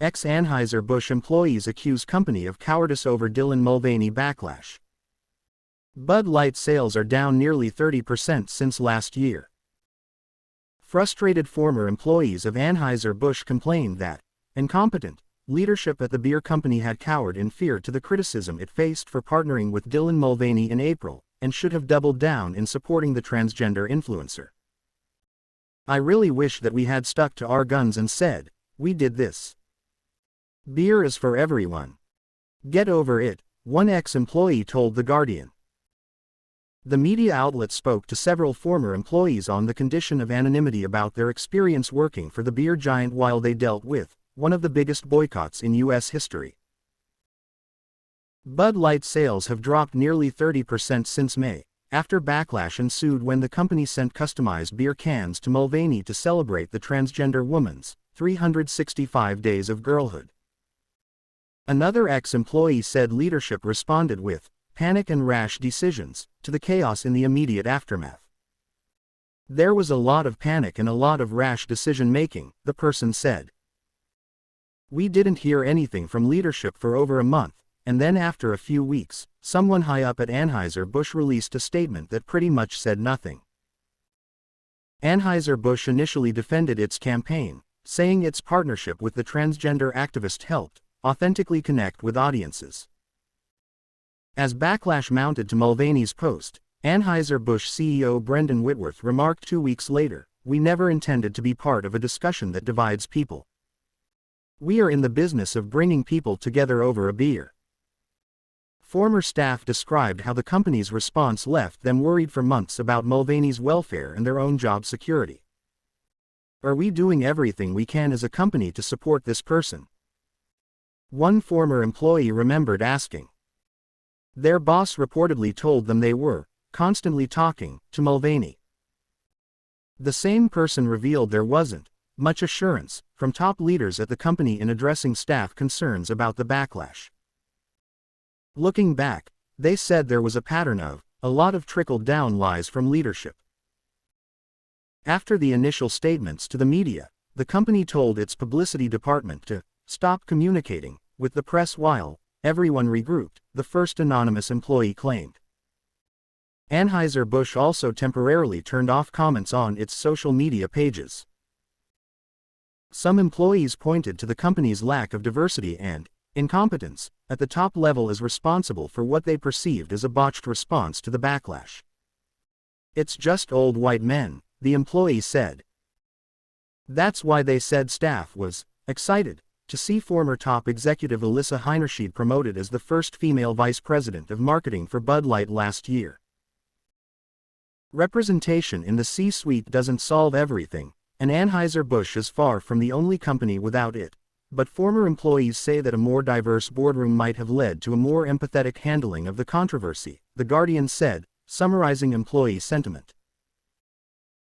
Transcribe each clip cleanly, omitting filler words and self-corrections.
Ex-Anheuser-Busch employees accuse company of cowardice over Dylan Mulvaney backlash. Bud Light sales are down nearly 30% since last year. Frustrated former employees of Anheuser-Busch complained that incompetent leadership at the beer company had cowered in fear to the criticism it faced for partnering with Dylan Mulvaney in April, and should have doubled down in supporting the transgender influencer. "I really wish that we had stuck to our guns and said, 'We did this. Beer is for everyone. Get over it,'" one ex-employee told The Guardian. The media outlet spoke to several former employees on the condition of anonymity about their experience working for the beer giant while they dealt with one of the biggest boycotts in U.S. history. Bud Light sales have dropped nearly 30% since May, after backlash ensued when the company sent customized beer cans to Mulvaney to celebrate the transgender woman's 365 days of girlhood. Another ex-employee said leadership responded with panic and rash decisions to the chaos in the immediate aftermath. "There was a lot of panic and a lot of rash decision-making," the person said. "We didn't hear anything from leadership for over a month, and then after a few weeks, someone high up at Anheuser-Busch released a statement that pretty much said nothing." Anheuser-Busch initially defended its campaign, saying its partnership with the transgender activist helped authentically connect with audiences. As backlash mounted to Mulvaney's post, Anheuser-Busch CEO Brendan Whitworth remarked 2 weeks later, "We never intended to be part of a discussion that divides people. We are in the business of bringing people together over a beer." Former staff described how the company's response left them worried for months about Mulvaney's welfare and their own job security. "Are we doing everything we can as a company to support this person?" one former employee remembered asking. Their boss reportedly told them they were constantly talking to Mulvaney. The same person revealed there wasn't much assurance from top leaders at the company in addressing staff concerns about the backlash. Looking back, they said there was a pattern of a lot of trickle-down lies from leadership. After the initial statements to the media, the company told its publicity department to stop communicating with the press while everyone regrouped, the first anonymous employee claimed. Anheuser-Busch also temporarily turned off comments on its social media pages. Some employees pointed to the company's lack of diversity and incompetence at the top level as responsible for what they perceived as a botched response to the backlash. "It's just old white men," the employee said. That's why they said staff was excited to see former top executive Alyssa Heinerscheid promoted as the first female vice president of marketing for Bud Light last year. Representation in the C-suite doesn't solve everything, and Anheuser-Busch is far from the only company without it, but former employees say that a more diverse boardroom might have led to a more empathetic handling of the controversy, The Guardian said, summarizing employee sentiment.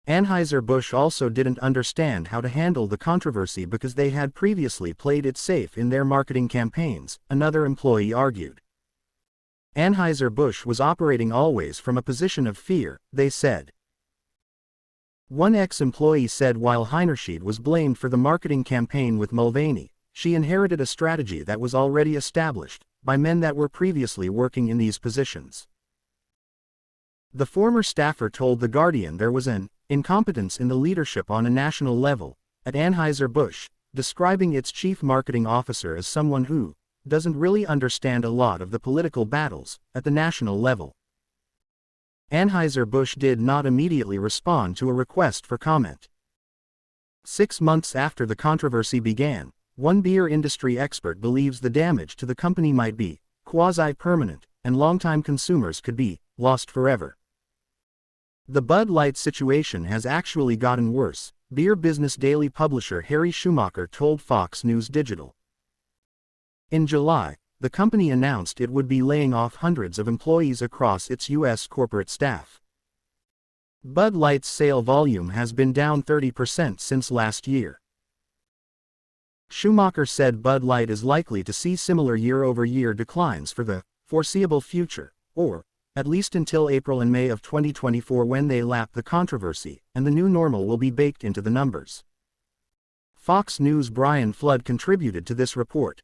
Anheuser-Busch also didn't understand how to handle the controversy because they had previously played it safe in their marketing campaigns, another employee argued. Anheuser-Busch was operating always from a position of fear, they said. One ex-employee said while Heinerscheid was blamed for the marketing campaign with Mulvaney, she inherited a strategy that was already established by men that were previously working in these positions. The former staffer told The Guardian there was an incompetence in the leadership on a national level at Anheuser-Busch, describing its chief marketing officer as someone who doesn't really understand a lot of the political battles at the national level. Anheuser-Busch did not immediately respond to a request for comment. 6 months after the controversy began, one beer industry expert believes the damage to the company might be quasi-permanent, and longtime consumers could be lost forever. The Bud Light situation has actually gotten worse, Beer Business Daily publisher Harry Schumacher told Fox News Digital. In July, the company announced it would be laying off hundreds of employees across its U.S. corporate staff. Bud Light's sale volume has been down 30% since last year. Schumacher said Bud Light is likely to see similar year-over-year declines for the foreseeable future, or at least until April and May of 2024 when they lap the controversy, and the new normal will be baked into the numbers. Fox News' Brian Flood contributed to this report.